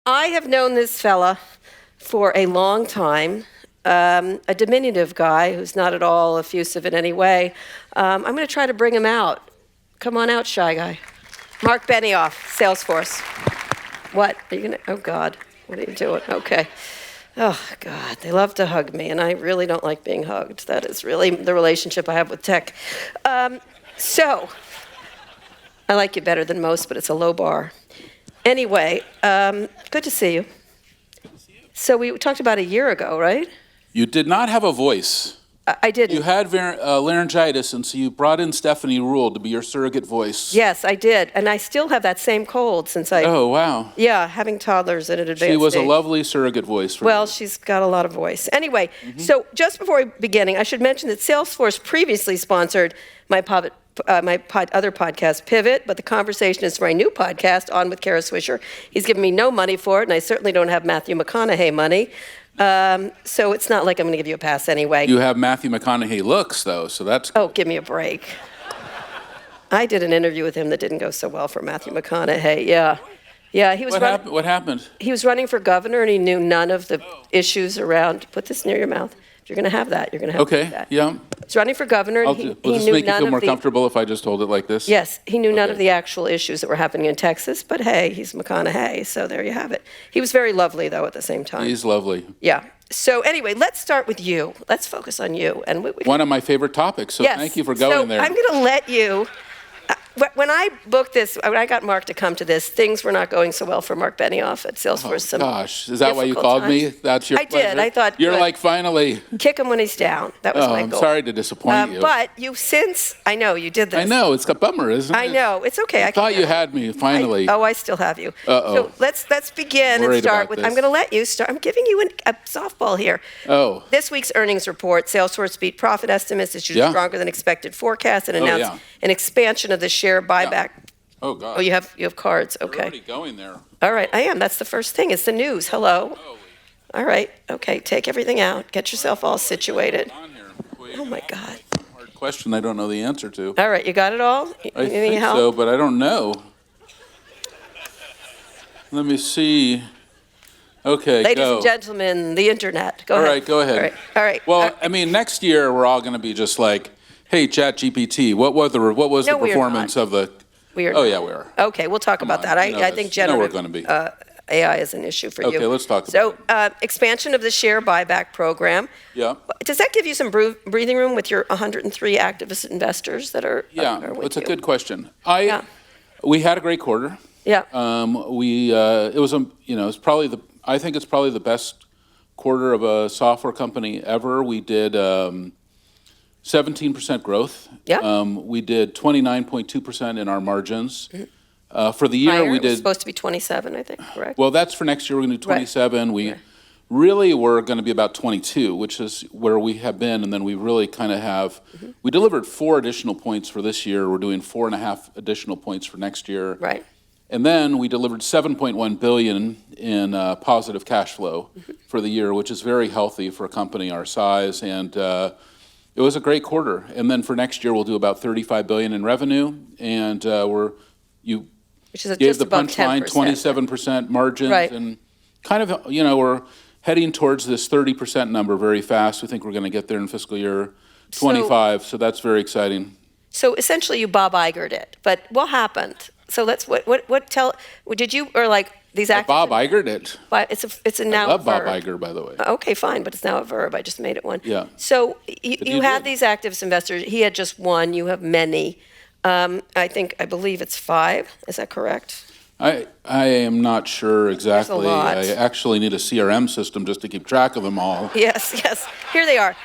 I have known this fella for a long time, a diminutive guy who's not at all effusive in any way. I'm going to try to bring him out. Come on out, shy guy. Marc Benioff, Salesforce. What? Are you going to? Oh, God. What are you doing? Okay. Oh, God. They love to hug me, and I really don't like being hugged. That is really the relationship I have with tech. So, I like you better than most, but it's a low bar. Anyway, good to see you. So we talked about a year ago, right? You did not have a voice. I didn't. You had laryngitis, and so you brought in Stephanie Rule to be your surrogate voice. Yes, I did. And I still have that same cold since I... Oh, wow. Yeah, having toddlers at an advanced She was age. a lovely surrogate voice for Well, you. she's got a lot of voice. Anyway, so just before beginning, I should mention that Salesforce previously sponsored my other podcast, Pivot, but the conversation is for a new podcast, On with Kara Swisher. He's given me no money for it, and I certainly don't have Matthew McConaughey money. So it's not like I'm going to give you a pass anyway. You have Matthew McConaughey looks, though, so that's... Oh, give me a break. I did an interview with him that didn't go so well for Matthew McConaughey, yeah. Yeah, he was What happened? He was running for governor, and he knew none of the issues around... Put this near your mouth. If you're going to have that, you're going to have that. Okay, yeah. He's running for governor, and Will he this knew make you none feel of more the... comfortable if I just hold it like this? Yes, he knew none Okay. of the actual issues that were happening in Texas, but hey, he's McConaughey, so there you have it. He was very lovely, though, at the same time. He's lovely. Yeah. So anyway, let's start with you. Let's focus on you. And One of my favorite topics, so yes. thank you for going there. So I'm going to let you... When I booked this, when I got Marc to come to this, things were not going so well for Marc Benioff at Salesforce. Oh, gosh. Is that why you called me? That's your I pleasure? did. I thought... You're good. like, finally... Kick him when he's down. That was my I'm goal. sorry to disappoint you. But you since... I know, you did this. I know. It's a bummer, isn't it? I know. It's okay. I thought you had me, finally. I still have you. Uh-oh. So let's begin and Worried start about with... this. I'm going to let you start. I'm giving you a softball here. Oh. This week's earnings report, Salesforce beat profit estimates, issued Yeah. stronger than expected forecast, and announced yeah. an expansion of the share buyback. Oh, God. Oh, you have cards. You're Okay. already going there. All right, I am. That's the first thing. It's the news. Hello. Holy. All right. Okay, take everything out. Get yourself all situated. On here. Oh, my God. Hard question I don't know the answer to. All right, you got it all? You I need any think help? so, but I don't know. Let me see. Okay, Ladies go. and gentlemen, the internet. Go All ahead. right, go ahead. All right. Well, I mean, next year we're all going to be just like, hey, ChatGPT, what was the No, we are performance not. of the... We are Oh, not. yeah, we are. Okay, we'll talk about on, that. you know I this. think You know we're generative gonna be. AI is an issue for you. Okay, let's talk about So, expansion of the share buyback program. Yeah. Does that give you some breathing room with your 103 activist investors that are Yeah, with it's a you? good question. Yeah. We had a great quarter. Yeah. It's probably I think it's probably the best quarter of a software company ever. We did 17% growth. Yeah. We did 29.2% in our margins. For the year, Higher. we It was did. supposed to be 27, I think, correct? Well, that's for next year. We're going to do 27. We Right. really were going to be about 22, which is where we have been, and then we really kind of have. We delivered 4 additional points for this year. We're doing 4.5 additional points for next year. Right. And then we delivered $7.1 billion in positive cash flow for the year, which is very healthy for a company our size. And it was a great quarter. And then for next year, we'll do about $35 billion in revenue. And Which is gave just the above punchline 10%. 27% margins. Right. And kind of, we're heading towards this 30% number very fast. We think we're going to get there in fiscal year 25. So that's very exciting. So essentially, you Bob Igered it. But what happened? So did you, or like these active... Bob Igered it. But it's a now I love Bob verb. Iger, by the way. Okay, fine, but it's now a verb. I just made it one. Yeah. So you you had did. these activist investors. He had just one. You have many. I believe it's 5. Is that correct? I am not sure exactly. lot. I actually need a CRM system just to keep track of them all. Yes. Here they are.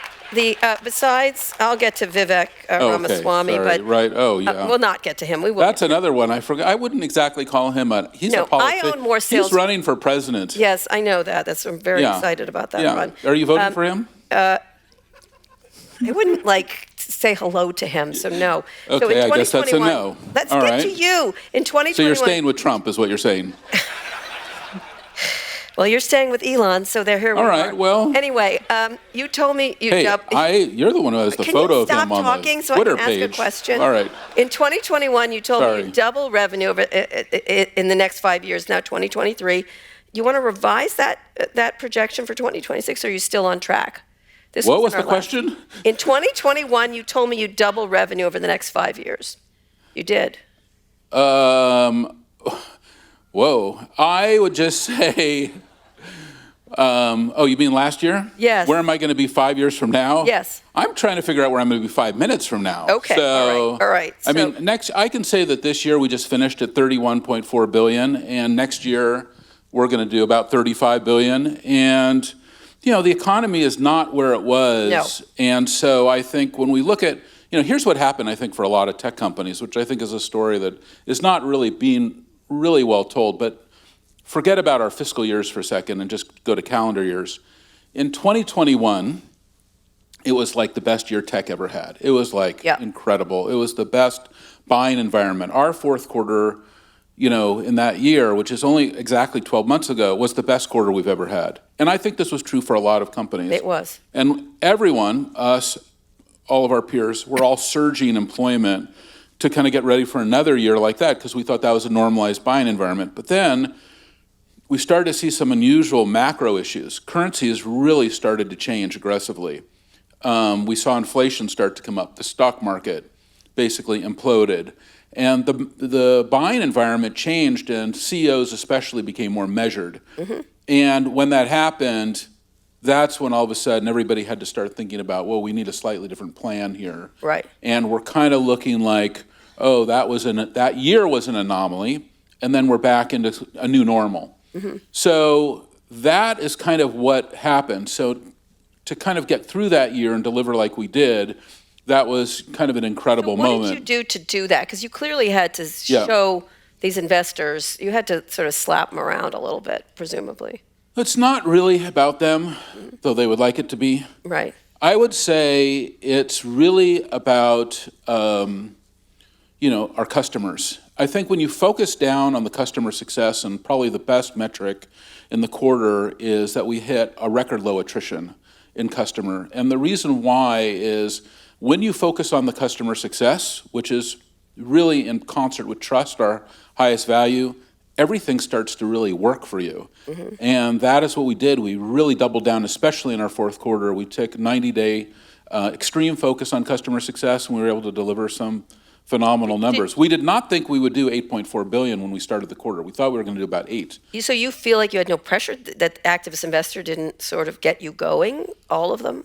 Besides, I'll get to Vivek Ramaswamy, sorry. but Right. Oh, yeah. we'll not get to him. We will. That's another one I forgot. I wouldn't exactly call him he's No, a politician. I own more sales- He's running for president. Yes, I know that. I'm very Yeah. excited about that Yeah. run. Are you voting for him? I wouldn't say hello to him, so no. So in Okay, I guess that's a 2021 no. Let's All get right. to you. In 2021. So you're staying with Trump, is what you're saying? Well, you're staying with Elon, so they're here. All right, well. Anyway, you told me you. Hey, you're the one who has the Can photo you of him on talking the so Twitter I can page. ask a question? All right. In 2021, you told me Sorry. you double revenue in the next 5 years. Now 2023, You want to revise that projection for 2026, or are you still on track? What was the question? In 2021, you told me you'd double revenue over the next 5 years. You did. Whoa. I would just say, oh, you mean last year? Yes. Where am I going to be 5 years from now? Yes. I'm trying to figure out where I'm going to be 5 minutes from now. Okay, all right. I mean, I can say that this year we just finished at 31.4 billion, and next year we're going to do about 35 billion. And, the economy is not where it was. No. And so I think when we look at, here's what happened, I think, for a lot of tech companies, which I think is a story that is not really being really well told, but forget about our fiscal years for a second and just go to calendar years. In 2021, it was like the best year tech ever had. It was incredible. It was the best buying environment. Our fourth quarter, in that year, which is only exactly 12 months ago, was the best quarter we've ever had. And I think this was true for a lot of companies. It was. And everyone, us, all of our peers, were all surging employment to kind of get ready for another year like that because we thought that was a normalized buying environment. But then we started to see some unusual macro issues. Currency has really started to change aggressively. We saw inflation start to come up. The stock market basically imploded. And the buying environment changed, and CEOs especially became more measured. Mm-hmm. And when that happened, that's when all of a sudden everybody had to start thinking about, well, we need a slightly different plan here. Right. And we're kind of looking like, oh, that year was an anomaly, and then we're back into a new normal. Mm-hmm. So that is kind of what happened. So to kind of get through that year and deliver like we did, that was kind of an incredible moment. What did you do to do that? Because you clearly had to show these investors, you had to sort of slap them around a little bit, presumably. It's not really about them, though they would like it to be. Right. I would say it's really about, our customers. I think when you focus down on the customer success, and probably the best metric in the quarter is that we hit a record low attrition in customer. And the reason why is when you focus on the customer success, which is really in concert with trust, our highest value, everything starts to really work for you. Mm-hmm. And that is what we did. We really doubled down, especially in our fourth quarter. We took 90-day extreme focus on customer success, and we were able to deliver some phenomenal numbers. We did not think we would do 8.4 billion when we started the quarter. We thought we were going to do about 8. So you feel like you had no pressure, that activist investor didn't sort of get you going, all of them?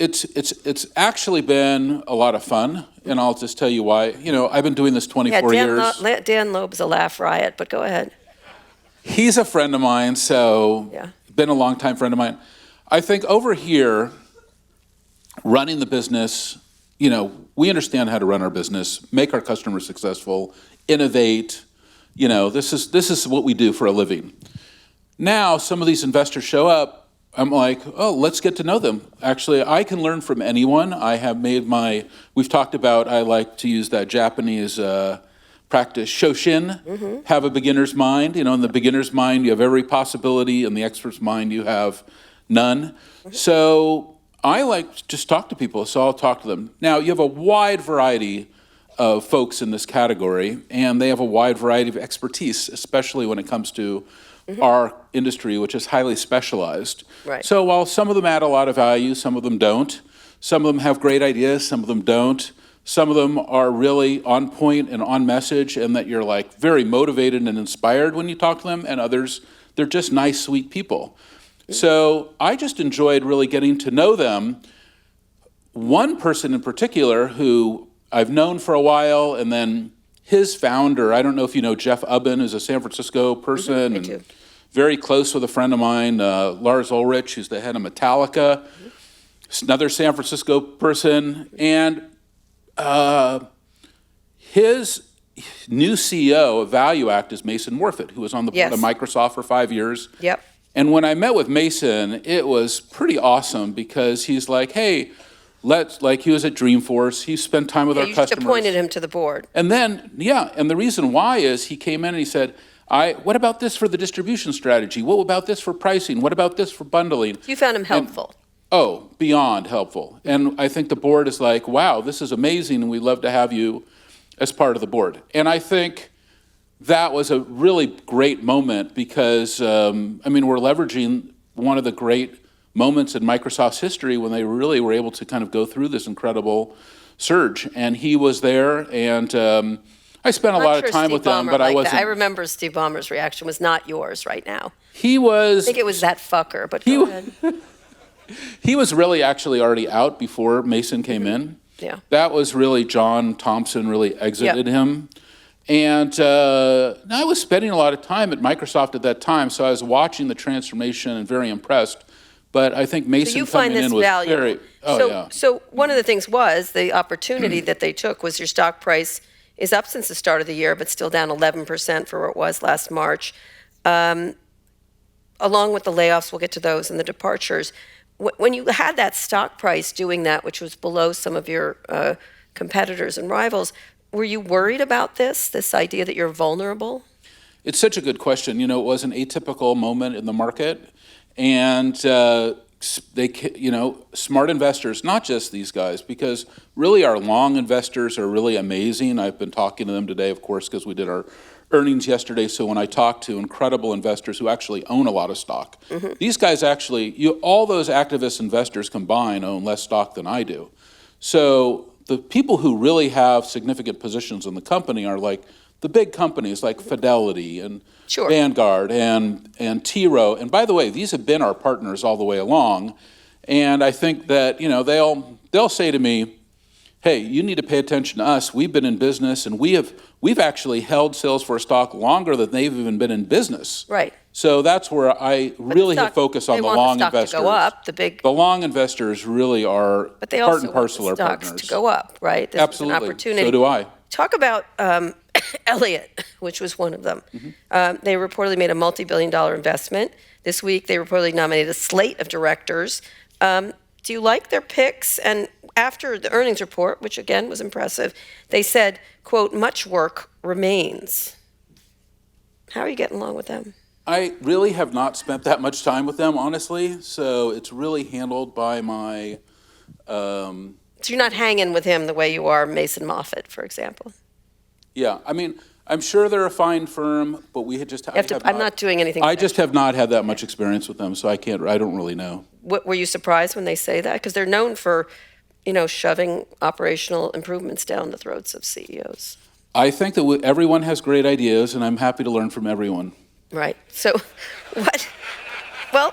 It's actually been a lot of fun, and I'll just tell you why. I've been doing this 24 years. Dan Loeb's a laugh riot, but go ahead. He's a friend of mine, so been a longtime friend of mine. I think over here, running the business, we understand how to run our business, make our customers successful, innovate. This is what we do for a living. Now, some of these investors show up. I'm like, oh, let's get to know them. Actually, I can learn from anyone. I have we've talked about, I like to use that Japanese practice, shoshin, have a beginner's mind. In the beginner's mind, you have every possibility. In the expert's mind, you have none. So I like to just talk to people, so I'll talk to them. Now, you have a wide variety of folks in this category, and they have a wide variety of expertise, especially when it comes to our industry, which is highly specialized. Right. So while some of them add a lot of value, some of them don't. Some of them have great ideas, some of them don't. Some of them are really on point and on message, and that you're like very motivated and inspired when you talk to them, and others, they're just nice, sweet people. So I just enjoyed really getting to know them. One person in particular who I've known for a while, and then his founder, I don't know if you know Jeff Ubben, who's a San Francisco person, and very close with a friend of mine, Lars Ulrich, who's the head of Metallica, another San Francisco person, and his new CEO of ValueAct is Mason Morfitt, who was on the board of Microsoft for 5 years. Yep. And when I met with Mason, it was pretty awesome because he's like, hey, he was at Dreamforce. He spent time with our customers. You just appointed him to the board. And then, and the reason why is he came in and he said, what about this for the distribution strategy? What about this for pricing? What about this for bundling? You found him helpful. Beyond helpful. And I think the board is like, wow, this is amazing, and we'd love to have you as part of the board. And I think that was a really great moment because, I mean, we're leveraging one of the great moments in Microsoft's history when they really were able to kind of go through this incredible surge. And he was there, and I spent a lot of time with him, but I wasn't. I remember Steve Ballmer's reaction was not yours right now. He was. I think it was that fucker, but go ahead. He was really actually already out before Mason came in. Yeah. That was really John Thompson really exited him. And I was spending a lot of time at Microsoft at that time, so I was watching the transformation and very impressed. But I think Mason coming in was very, So one of the things was the opportunity that they took was your stock price is up since the start of the year, but still down 11% for where it was last March. Along with the layoffs, we'll get to those and the departures. When you had that stock price doing that, which was below some of your competitors and rivals, were you worried about this idea that you're vulnerable? It's such a good question. You know, it was an atypical moment in the market. And smart investors, not just these guys, because really our long investors are really amazing. I've been talking to them today, of course, because we did our earnings yesterday. So when I talk to incredible investors who actually own a lot of stock, these guys actually, all those activist investors combined own less stock than I do. So the people who really have significant positions in the company are like the big companies like Fidelity and Vanguard and T. Rowe. And by the way, these have been our partners all the way along. And I think that, they'll say to me, hey, you need to pay attention to us. We've been in business, and we've actually held Salesforce stock longer than they've even been in business. Right. So that's where I really have focused on the long investors. To go up, the long investors really are part and parcel our partners. Stocks to go up, right? This Absolutely. Is an opportunity. So do I. Talk about Elliot, which was one of them. They reportedly made a multi-billion-dollar investment. This week, they reportedly nominated a slate of directors. Do you like their picks? And after the earnings report, which again was impressive, they said, quote, much work remains. How are you getting along with them? I really have not spent that much time with them, honestly. So it's really handled by my... So you're not hanging with him the way you are Mason Moffett, for example? Yeah, I mean, I'm sure they're a fine firm, but we had just... I'm not doing anything... I just have not had that much experience with them, so I don't really know. Were you surprised when they say that? Because they're known for, shoving operational improvements down the throats of CEOs. I think that everyone has great ideas, and I'm happy to learn from everyone. Right. So what... Well...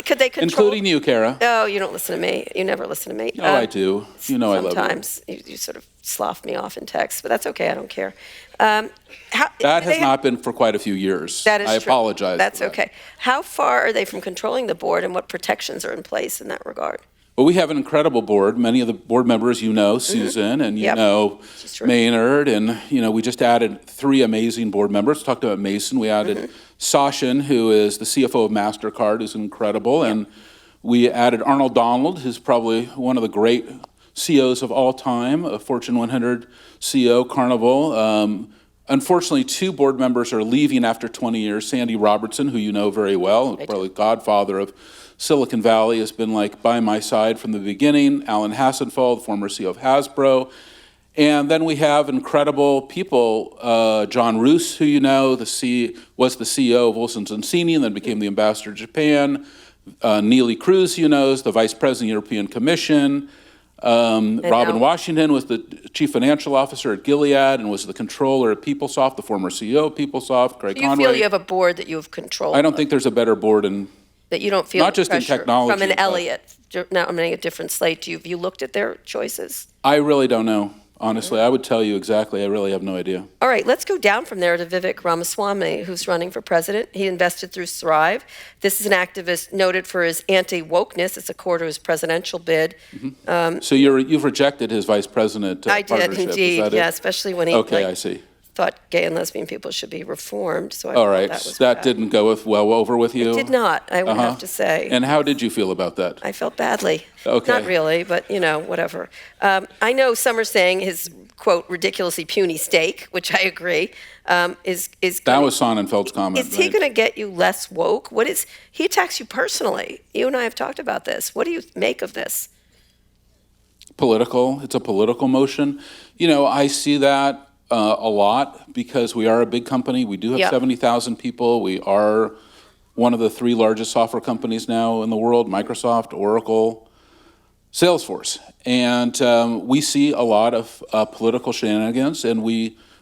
Could they control... Including you, Kara. Oh, you don't listen to me. You never listen to me. No, I do. I love you. Sometimes you sort of slough me off in text, but that's okay. I don't care. That has not been for quite a few years. That is I true. apologize. That's okay. How far are they from controlling the board, and what protections are in place in that regard? Well, we have an incredible board. Many of the board members Susan, and Maynard, and we just added 3 amazing board members. Talked about Mason. We added Sachin, who is the CFO of MasterCard, who's incredible, and we added Arnold Donald, who's probably one of the great CEOs of all time, a Fortune 100 CEO, Carnival. Unfortunately, 2 board members are leaving after 20 years. Sandy Robertson, who you know very well, probably godfather of Silicon Valley, has been by my side from the beginning. Alan Hassenfeld, former CEO of Hasbro. And then we have incredible people. John Roos, who was the CEO of Wilson Sonsini and then became the ambassador to Japan. Neelie Kroes, is the vice president of the European Commission. Robin Washington was the chief financial officer at Gilead and was the controller at PeopleSoft, the former CEO of PeopleSoft. Craig Conway. You feel you have a board that you have control I don't think there's a better board that you don't feel not just in technology. From an Elliot, now I'm getting a different slate. Have you looked at their choices? I really don't know. Honestly, I would tell you exactly. I really have no idea. All right, let's go down from there to Vivek Ramaswamy, who's running for president. He invested through Thrive. This is an activist noted for his anti-wokeness. It's a core to his presidential bid. So you've rejected his vice president I did, partnership. indeed. Yeah, especially when he I see. Thought gay and lesbian people should be reformed. So all right, that didn't go well over with you? It did not, I would have to say. And how did you feel about that? I felt badly. Okay. Not really, but, whatever. I know some are saying his, quote, ridiculously puny stake, which I agree, is that was Sonnenfeld's comment. Is he going to get you less woke? He attacks you personally. You and I have talked about this. What do you make of this? Political. It's a political motion. I see that. a lot because we are a big company. We do have 70,000 people. We are one of the 3 largest software companies now in the world: Microsoft, Oracle, Salesforce. And we see a lot of political shenanigans, and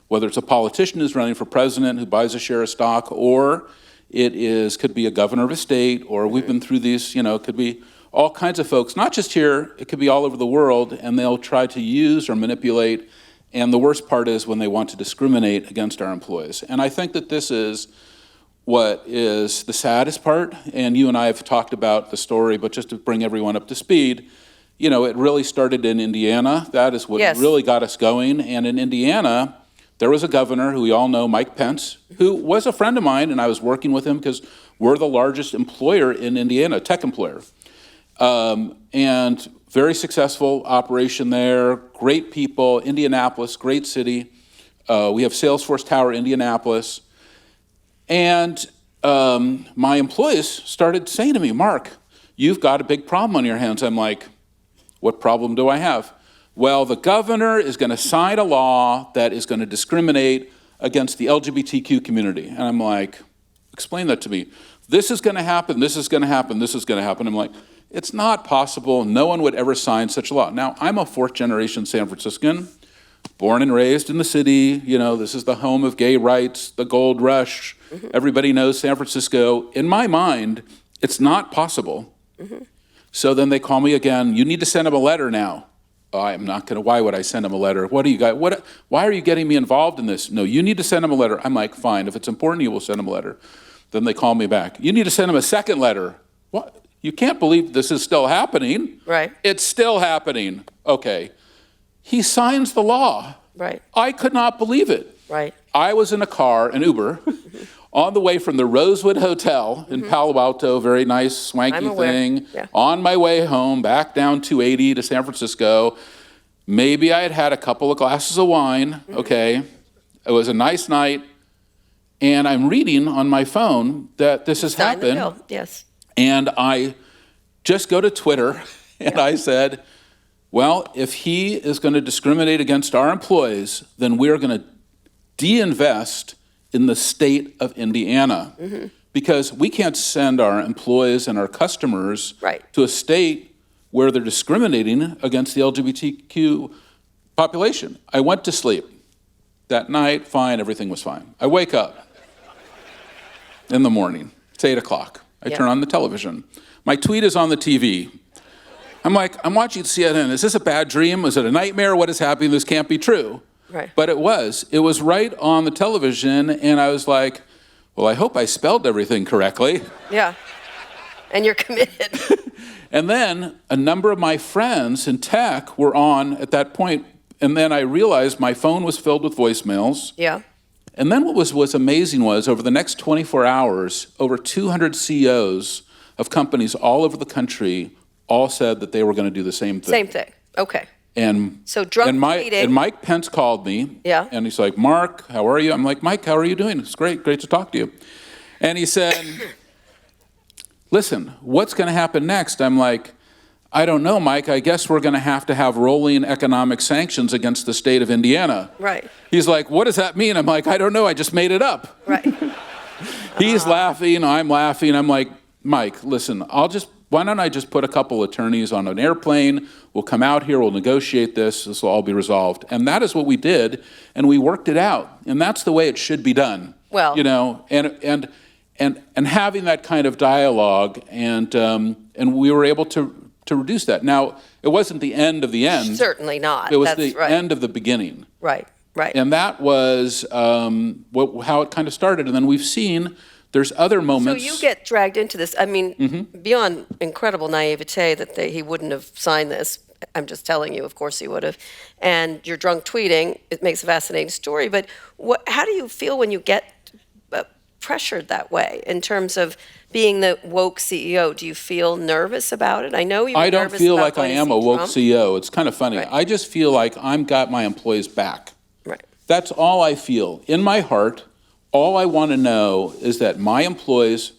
whether it's a politician who's running for president who buys a share of stock, or could be a governor of a state, or we've been through these, it could be all kinds of folks, not just here, it could be all over the world, and they'll try to use or manipulate. And the worst part is when they want to discriminate against our employees. And I think that this is what is the saddest part. And you and I have talked about the story, but just to bring everyone up to speed, it really started in Indiana. That is what really got us going. And in Indiana, there was a governor who we all know, Mike Pence, who was a friend of mine, and I was working with him because we're the largest employer in Indiana, tech employer. And very successful operation there, great people, Indianapolis, great city. We have Salesforce Tower, Indianapolis. And my employees started saying to me, "Mark, you've got a big problem on your hands." I'm like, "What problem do I have?" "Well, the governor is going to sign a law that is going to discriminate against the LGBTQ community." And I'm like, "Explain that to me." "This is going to happen, this is going to happen, this is going to happen." I'm like, "It's not possible. No one would ever sign such a law." Now, I'm a 4th-generation San Franciscan, born and raised in the city. This is the home of gay rights, the gold rush. Everybody knows San Francisco. In my mind, it's not possible. So then they call me again. "You need to send him a letter now." "I'm not going to. Why would I send him a letter? What do you guys? Why are you getting me involved in this?" "No, you need to send him a letter." I'm like, "Fine. If it's important, you will send him a letter." Then they call me back. "You need to send him a second letter." "What? You can't believe this is still happening." Right. "It's still happening." "Okay." He signs the law. Right. I could not believe it. Right. I was in a car, an Uber, on the way from the Rosewood Hotel in Palo Alto, very nice, swanky thing, on my way home, back down 280 to San Francisco. Maybe I had had a couple of glasses of wine, okay? It was a nice night, and I'm reading on my phone that this has happened. Yes. And I just go to Twitter, and I said, "Well, if he is going to discriminate against our employees, then we're going to de-invest in the state of Indiana, because we can't send our employees and our customers to a state where they're discriminating against the LGBTQ population." I went to sleep. That night, fine, everything was fine. I wake up in the morning. It's 8 o'clock. I turn on the television. My tweet is on the TV. I'm like, I'm watching CNN. Is this a bad dream? Is it a nightmare? What is happening? This can't be true. Right. But it was. It was right on the television, and I was like, well, I hope I spelled everything correctly. Yeah. And you're committed. And then a number of my friends in tech were on at that point, and then I realized my phone was filled with voicemails. Yeah. And then what was amazing was over the next 24 hours, over 200 CEOs of companies all over the country all said that they were going to do the same thing. Same thing. Okay. And so drunk tweeting. And Mike Pence called me. Yeah. And he's like, "Mark, how are you?" I'm like, "Mike, how are you doing?" "It's great to talk to you." And he said, "Listen, what's going to happen next?" I'm like, "I don't know, Mike. I guess we're going to have rolling economic sanctions against the state of Indiana." Right. He's like, "What does that mean?" I'm like, "I don't know. I just made it up." Right. He's laughing. I'm laughing. I'm like, "Mike, listen, why don't I just put a couple attorneys on an airplane? We'll come out here. We'll negotiate this. This will all be resolved." And that is what we did, and we worked it out. And that's the way it should be done. Well, and having that kind of dialogue, and we were able to reduce that. Now, it wasn't the end of the end. Certainly not. It was the end of the beginning. Right. Right. And that was how it kind of started. And then we've seen there's other moments. So you get dragged into this. I mean, beyond incredible naivete that he wouldn't have signed this. I'm just telling you, of course he would have. And you're drunk tweeting. It makes a fascinating story. But how do you feel when you get pressured that way in terms of being the woke CEO? Do you feel nervous about it? I know you. I don't feel like I am a woke CEO. It's kind of funny. Right. I just feel like I'm got my employees back. Right. That's all I feel. In my heart, all I want to know is that my employees,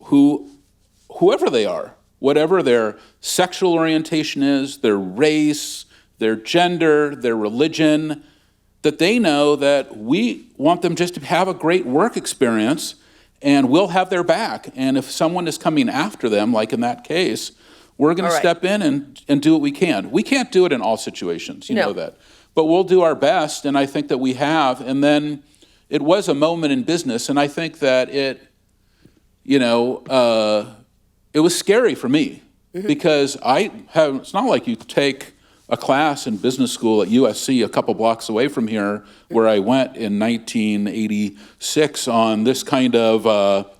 whoever they are, whatever their sexual orientation is, their race, their gender, their religion, that they know that we want them just to have a great work experience, and we'll have their back. And if someone is coming after them, like in that case, we're going to step in and do what we can. We can't do it in all situations, you know that. But we'll do our best, and I think that we have. And then it was a moment in business, and I think that it was scary for me because it's not like you take a class in business school at USC a couple blocks away from here where I went in 1986 on this kind of,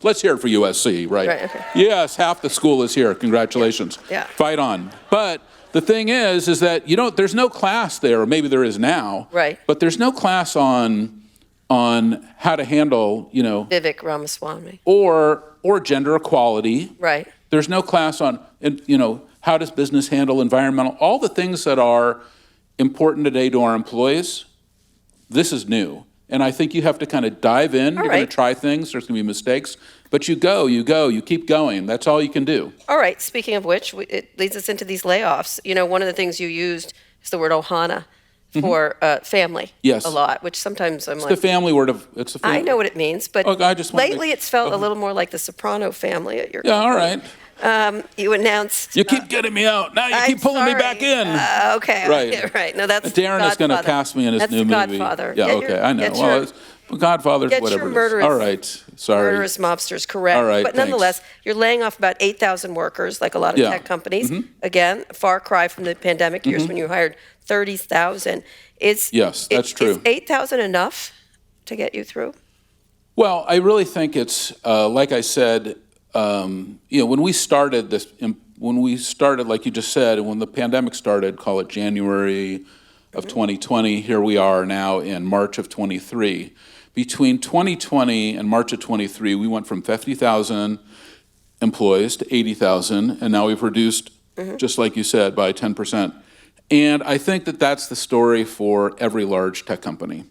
let's hear it for USC, right? Okay. Yes, half the school is here. Congratulations. Yeah. Fight on. But the thing is that there's no class there, or maybe there is now. Right. But there's no class on how to handle, Vivek Ramaswamy. or gender equality. Right. There's no class on, how does business handle environmental, all the things that are important today to our employees. This is new. And I think you have to kind of dive in. You're going to try things. There's going to be mistakes. But you keep going. That's all you can do. All right. Speaking of which, it leads us into these layoffs. One of the things you used is the word ohana for family a lot, which sometimes I'm like... It's the family word of... It's the family. I know what it means, but lately it's felt a little more like the Soprano family at your company. All right. You announced... You keep getting me out. Now you keep pulling me back in. Okay. Right. No, that's Darren is going to cast me in his new movie. That's Godfather. Yeah, okay. I know. Well, Godfather's whatever it is. All right. Sorry. Murderous mobsters, correct. All right, but nonetheless, you're laying off about 8,000 workers, like a lot of tech companies. Again, a far cry from the pandemic years when you hired 30,000. Yes, that's true. Is 8,000 enough to get you through? Well, I really think it's, like I said, when we started, like you just said, when the pandemic started, call it January of 2020, here we are now in March of 23. Between 2020 and March of 23, we went from 50,000 employees to 80,000, and now we've reduced, just like you said, by 10%. And I think that that's the story for every large tech company.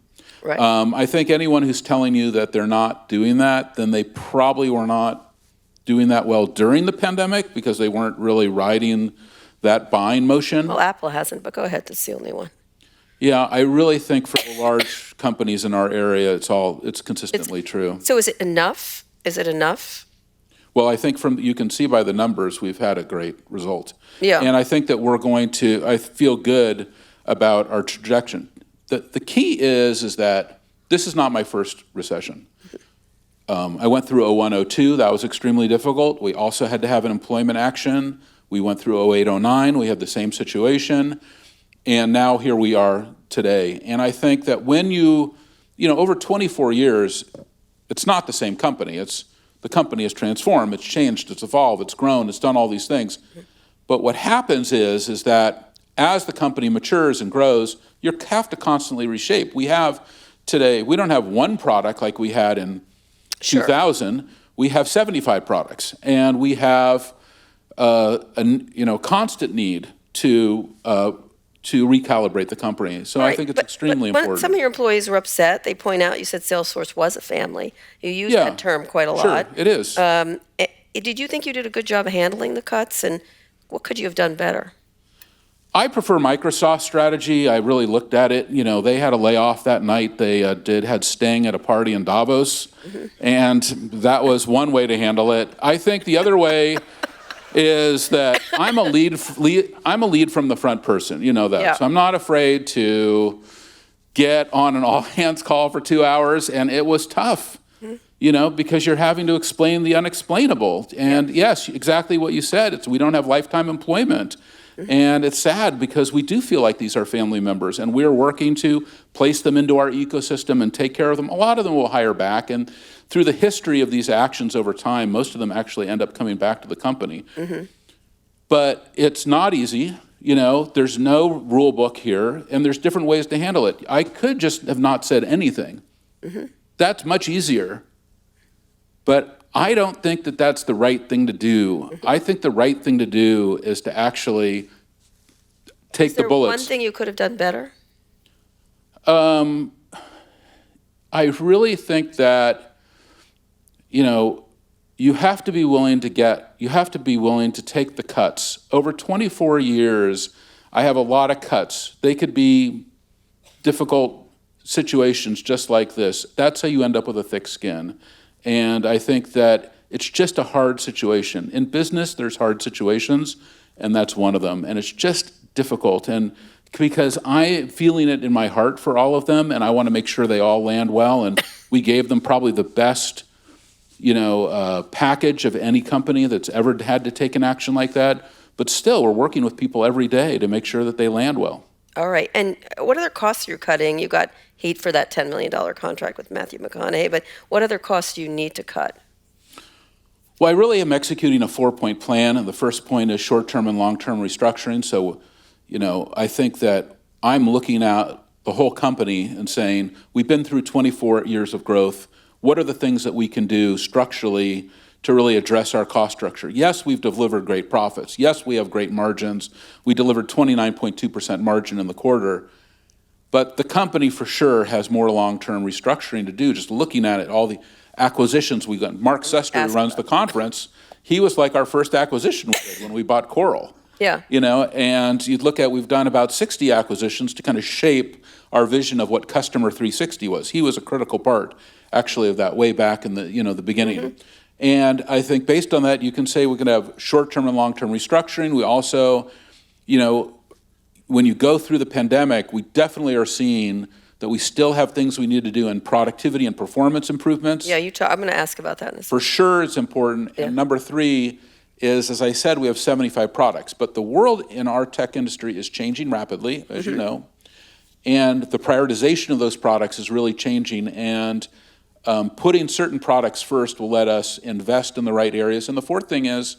Right. I think anyone who's telling you that they're not doing that, then they probably were not doing that well during the pandemic because they weren't really riding that buying motion. Well, Apple hasn't, but go ahead, that's the only one. Yeah, I really think for the large companies in our area, it's consistently true. So is it enough? Is it enough? Well, I think you can see by the numbers, we've had a great result. Yeah. And I think that I feel good about our trajectory. The key is that this is not my first recession. I went through 01, 02, that was extremely difficult. We also had to have an employment action. We went through 08, 09, we had the same situation. And now here we are today. And I think that when over 24 years, it's not the same company. The company has transformed, it's changed, it's evolved, it's grown, it's done all these things. But what happens is that as the company matures and grows, you have to constantly reshape. We don't have one product like we had in 2000. We have 75 products, and we have a constant need to recalibrate the company. So I think it's extremely important. Some of your employees were upset. They point out you said Salesforce was a family. You used that term quite a lot. Sure, it is. Did you think you did a good job of handling the cuts, and what could you have done better? I prefer Microsoft's strategy. I really looked at it. They had a layoff that night. They had Sting at a party in Davos, and that was one way to handle it. I think the other way is that I'm a lead from the front person. You know that. Yeah. So I'm not afraid to get on an all-hands call for 2 hours, and it was tough. Because you're having to explain the unexplainable. And yes, exactly what you said. We don't have lifetime employment. And it's sad because we do feel like these are family members, and we're working to place them into our ecosystem and take care of them. A lot of them will hire back, and through the history of these actions over time, most of them actually end up coming back to the company. But it's not easy. There's no rule book here, and there's different ways to handle it. I could just have not said anything. That's much easier. But I don't think that that's the right thing to do. I think the right thing to do is to actually take the bullets. Is there one thing you could have done better? I really think that, you have to be willing to take the cuts. Over 24 years, I have a lot of cuts. They could be difficult situations just like this, that's how you end up with a thick skin. And I think that it's just a hard situation. In business, there's hard situations, and that's one of them. And it's just difficult. And because I'm feeling it in my heart for all of them, and I want to make sure they all land well. And we gave them probably the best, package of any company that's ever had to take an action like that. But still, we're working with people every day to make sure that they land well. All right. And what other costs are you cutting? You got heat for that $10 million contract with Matthew McConaughey, but what other costs do you need to cut? Well, I really am executing a 4-point plan, and the first point is short-term and long-term restructuring. So, I think that I'm looking at the whole company and saying, we've been through 24 years of growth. What are the things that we can do structurally to really address our cost structure? Yes, we've delivered great profits. Yes, we have great margins. We delivered 29.2% margin in the quarter. But the company for sure has more long-term restructuring to do. Just looking at it, all the acquisitions we got. Mark Sester, who runs the conference, he was like our first acquisition we did when we bought Coral. Yeah. And you'd look at, we've done about 60 acquisitions to kind of shape our vision of what Customer 360 was. He was a critical part, actually, of that way back in the, the beginning. Mm-hmm. And I think based on that, you can say we can have short-term and long-term restructuring. We also, when you go through the pandemic, we definitely are seeing that we still have things we need to do in productivity and performance improvements. Yeah, I'm going to ask about that in a second. For sure, it's important. Yeah. And number 3 is, as I said, we have 75 products. But the world in our tech industry is changing rapidly, as you know. And the prioritization of those products is really changing. And putting certain products first will let us invest in the right areas. And the 4th thing is,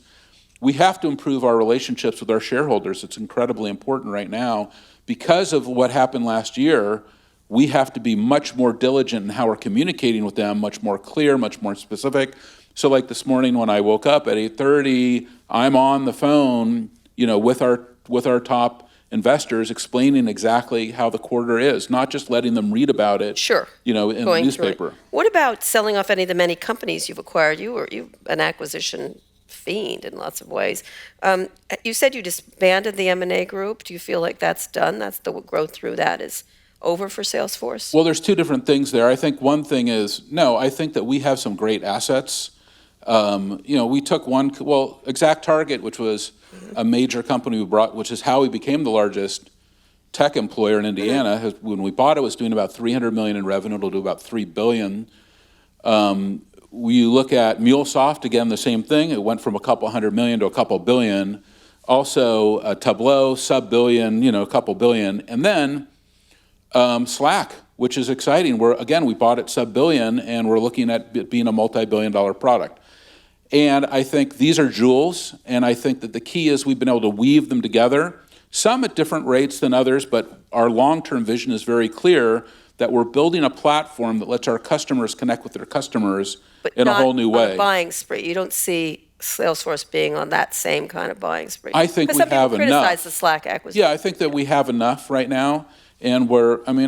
we have to improve our relationships with our shareholders. It's incredibly important right now. Because of what happened last year, we have to be much more diligent in how we're communicating with them, much more clear, much more specific. So like this morning when I woke up at 8:30, I'm on the phone, with our top investors, explaining exactly how the quarter is, not just letting them read about it. Sure. In the newspaper. What about selling off any of the many companies you've acquired? You're an acquisition fiend in lots of ways. You said you disbanded the M&A group. Do you feel like that's done? That's the growth through that is over for Salesforce? Well, there's 2 different things there. I think one thing is, no, I think that we have some great assets. We took ExactTarget, which was a major company we brought, which is how we became the largest tech employer in Indiana. When we bought it, was doing about $300 million in revenue. It'll do about $3 billion. We look at MuleSoft, again, the same thing. It went from a couple $100 million to a couple billion. Also, Tableau, sub-billion, a couple billion. And then Slack, which is exciting. We bought it sub-billion, and we're looking at it being a multi-billion-dollar product. And I think these are jewels, and I think that the key is we've been able to weave them together, some at different rates than others, but our long-term vision is very clear that we're building a platform that lets our customers connect with their customers in a whole new way. On a buying spree. You don't see Salesforce being on that same kind of buying spree. I think we have enough. Some people criticize the Slack acquisition. Yeah, I think that we have enough right now. And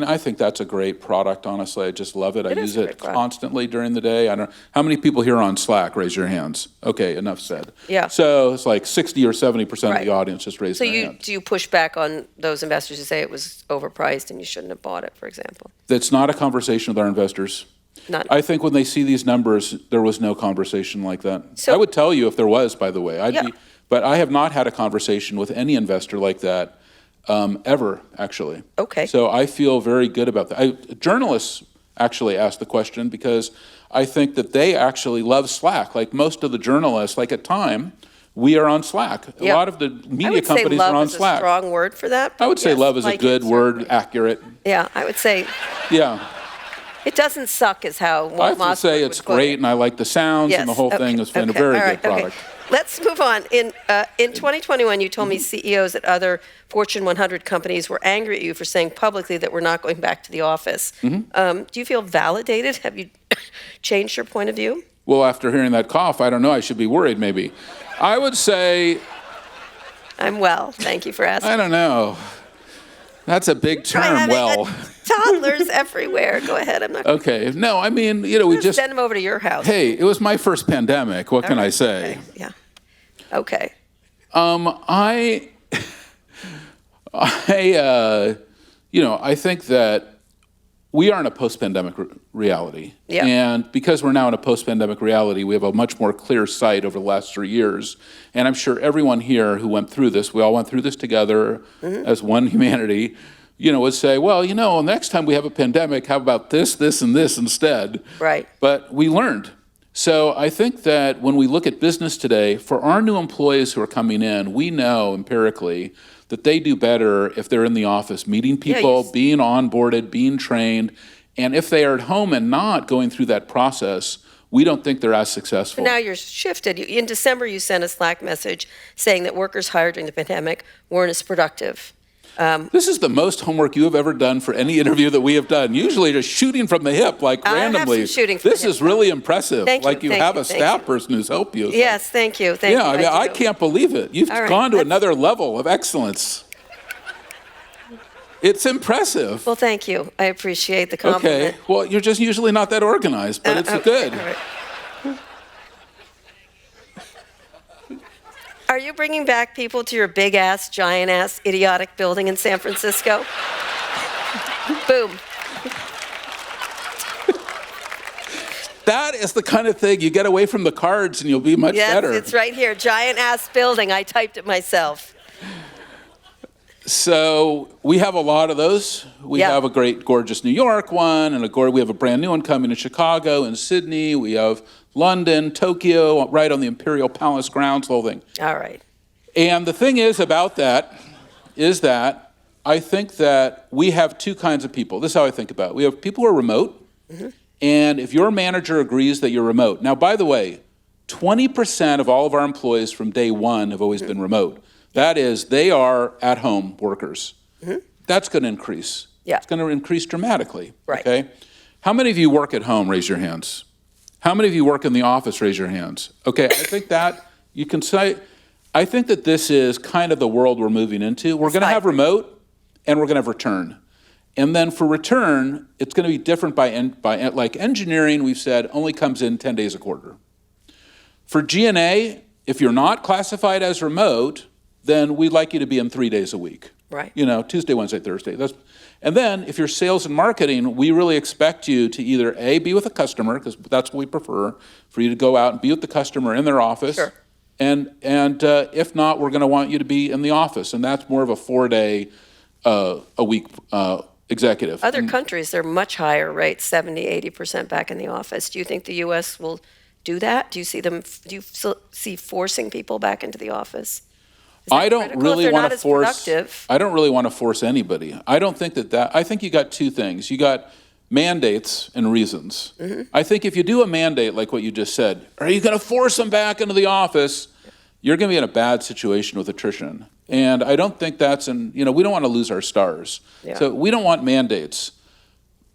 I think that's a great product, honestly. I just love it. I use it constantly during the day. I don't know. How many people here are on Slack? Raise your hands. Okay, enough said. Yeah. So it's like 60 or 70% of the audience just raised their hands. Do you push back on those investors who say it was overpriced and you shouldn't have bought it, for example? That's not a conversation with our investors. I think when they see these numbers, there was no conversation like that. So, I would tell you if there was, by the way. But I have not had a conversation with any investor like that. Ever, actually. Okay. So I feel very good about that. Journalists actually asked the question because I think that they actually love Slack. Like most of the journalists, like at Time, we are on Slack. Yeah. A lot of the media companies are on Slack. I would say love is a strong word for that. I would say love is a good word, accurate. Yeah, I would say. Yeah. It doesn't suck is how I would say it's great, and I like the sounds, and the whole thing is a very good product. Okay. Let's move on. In 2021, you told me CEOs at other Fortune 100 companies were angry at you for saying publicly that we're not going back to the office. Do you feel validated? Have you changed your point of view? Well, after hearing that cough, I don't know. I should be worried, maybe. I would say... I'm well. Thank you for asking. I don't know. That's a big term, well. Toddlers everywhere. Go ahead. I'm not. Okay. No, we just send them over to your house. Hey, it was my first pandemic. What can I say? Okay. Yeah. Okay. I think that we are in a post-pandemic reality. Yeah. And because we're now in a post-pandemic reality, we have a much more clear sight over the last 3 years. And I'm sure everyone here who went through this, we all went through this together as one humanity, would say, well, next time we have a pandemic, how about this, this, and this instead? Right. But we learned. So I think that when we look at business today, for our new employees who are coming in, we know empirically that they do better if they're in the office, meeting people, being onboarded, being trained. And if they are at home and not going through that process, we don't think they're as successful. But now you're shifted. In December, you sent a Slack message saying that workers hired during the pandemic weren't as productive. This is the most homework you have ever done for any interview that we have done. Usually just shooting from the hip, like randomly. Have some shooting from this the hip. is really impressive. Thank like you, you thank have you, a thank staff you. person who's helped you. Yes, thank you. Thank you. I can't believe it. You've All right, gone to another level of excellence. It's impressive. Well, thank you. I appreciate the compliment. Okay. Well, you're just usually not that organized, but it's good. All right. Are you bringing back people to your big-ass, giant-ass, idiotic building in San Francisco? Boom. That is the kind of thing you get away from the cards and you'll be much better. Yes, it's right here. Giant-ass building. I typed it myself. So we have a lot of those. We have a great, gorgeous New York one, and we have a brand new one coming in Chicago and Sydney. We have London, Tokyo, right on the Imperial Palace grounds, the whole thing. All right. And the thing is about that is that I think that we have two kinds of people. This is how I think about it. We have people who are remote, and if your manager agrees that you're remote. Now, by the way, 20% of all of our employees from day one have always been remote. That is, they are at-home workers. That's going to increase. Yeah. It's going to increase dramatically. Right. Okay. How many of you work at home? Raise your hands. How many of you work in the office? Raise your hands. Okay. I think that you can say. I think that this is kind of the world we're moving into. We're going to have remote, and we're going to have return. And then for return, it's going to be different by like engineering. We've said only comes in 10 days a quarter. For G&A, if you're not classified as remote, then we'd like you to be in 3 days a week. Right. Tuesday, Wednesday, Thursday. And then if you're sales and marketing, we really expect you to either A, be with a customer, because that's what we prefer, for you to go out and be with the customer in their office. Sure. And if not, we're going to want you to be in the office. And that's more of a 4-day a week executive. Other countries, they're much higher rates, 70, 80% back in the office. Do you think the U.S. will do that? Do you see forcing people back into the office? I don't really want to force. Productive? I don't really want to force anybody. I don't think that. I think you got two things. You got mandates and reasons. I think if you do a mandate like what you just said, are you going to force them back into the office? You're going to be in a bad situation with attrition. And I don't think that's we don't want to lose our stars. Yeah. So we don't want mandates.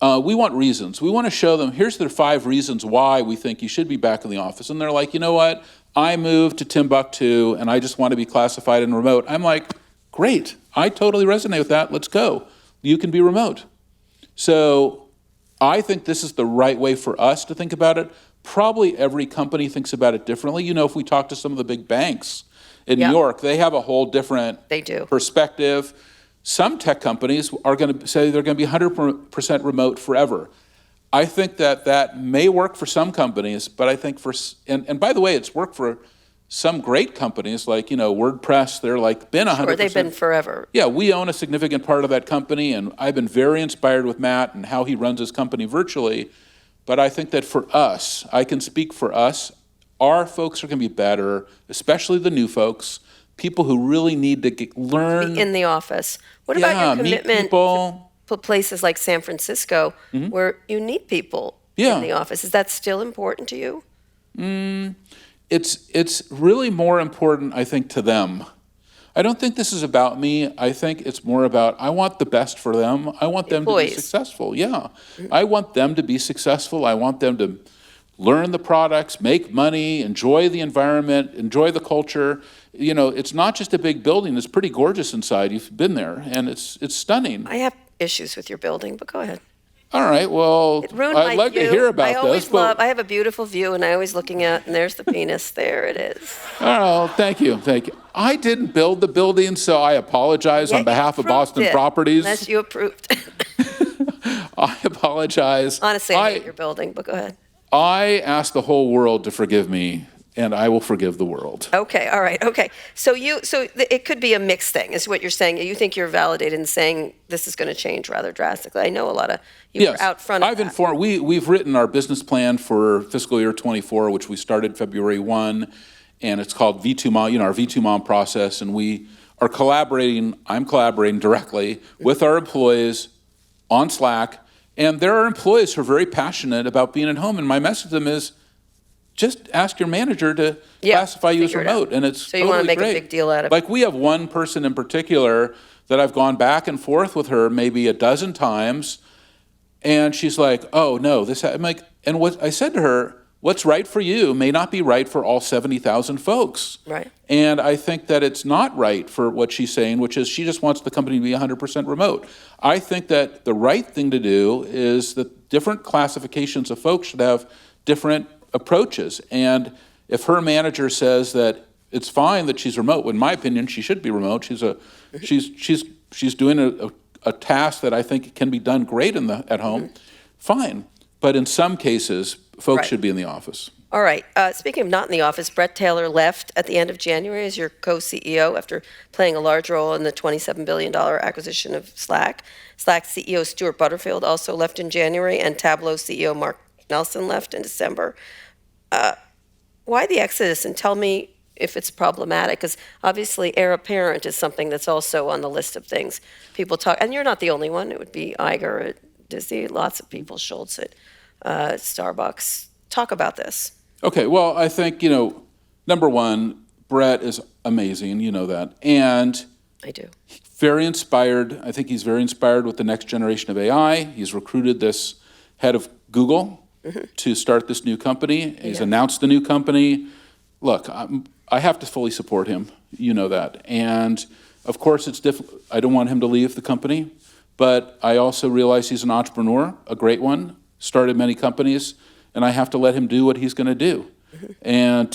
We want reasons. We want to show them, here's the 5 reasons why we think you should be back in the office. And they're like, you know what? I moved to Timbuktu and I just want to be classified in remote. I'm like, great. I totally resonate with that. Let's go. You can be remote. So I think this is the right way for us to think about it. Probably every company thinks about it differently. If we talk to some of the big banks in New York, they have a whole different perspective. Some tech companies are going to say they're going to be 100% remote forever. I think that may work for some companies, but I think and by the way, it's worked for some great companies like, WordPress. They're been 100%. Sure, they've been forever. Yeah, we own a significant part of that company, and I've been very inspired with Matt and how he runs his company virtually. But I think that for us, I can speak for us, our folks are going to be better, especially the new folks, people who really need to learn. In the office. What about your commitment meet people. To places like San Francisco where you need people in the office? Is that still important to you? It's really more important, I think, to them. I don't think this is about me. I think it's more about I want the best for them. I want them to be successful. Yeah. I want them to be successful. I want them to learn the products, make money, enjoy the environment, enjoy the culture. It's not just a big building. It's pretty gorgeous inside. You've been there, and it's stunning. I have issues with your building, but go ahead. All right, well, I'd like to hear about this. I have a beautiful view, and I always looking at, and there's the penis. There it is. Oh, thank you. I didn't build the building, so I apologize on behalf of Boston Properties. Unless you approved. I apologize. Honestly, I hate your building, but go ahead. I ask the whole world to forgive me, and I will forgive the world. Okay, all right, okay. So it could be a mixed thing, is what you're saying. You think you're validated in saying this is going to change rather drastically. I know a lot of you were out front of I've that. informed. We've written our business plan for fiscal year 24, which we started February 1, and it's called V2 Mom. Our V2 Mom process, and we are collaborating. I'm collaborating directly with our employees on Slack. And there are employees who are very passionate about being at home, and my message to them is, just ask your manager to classify you as remote, and it's so you want to make great. a big deal out of it. Like, we have one person in particular that I've gone back and forth with her maybe a dozen times, and she's like, "Oh no, this." I'm like, and what I said to her, "What's right for you may not be right for all 70,000 folks." Right. And I think that it's not right for what she's saying, which is she just wants the company to be 100% remote. I think that the right thing to do is that different classifications of folks should have different approaches. And if her manager says that it's fine that she's remote, in my opinion, she should be remote. She's doing a task that I think can be done great at home. Fine. But in some cases, folks should be in the office. All right. Speaking of not in the office, Brett Taylor left at the end of January as your co-CEO after playing a large role in the $27 billion acquisition of Slack. Slack CEO Stuart Butterfield also left in January, and Tableau CEO Mark Nelson left in December. Why the exodus? And tell me if it's problematic, because obviously heir apparent is something that's also on the list of things people talk. And you're not the only one. It would be Iger at Disney, lots of people, Schultz at Starbucks. Talk about this. Okay, well, I think, number one, Brett is amazing, you know that. And I do. Very inspired. I think he's very inspired with the next generation of AI. He's recruited this head of Google to start this new company. He's announced the new company. Look, I have to fully support him. You know that. And of course, it's difficult. I don't want him to leave the company, but I also realize he's an entrepreneur, a great one, started many companies, and I have to let him do what he's going to do. And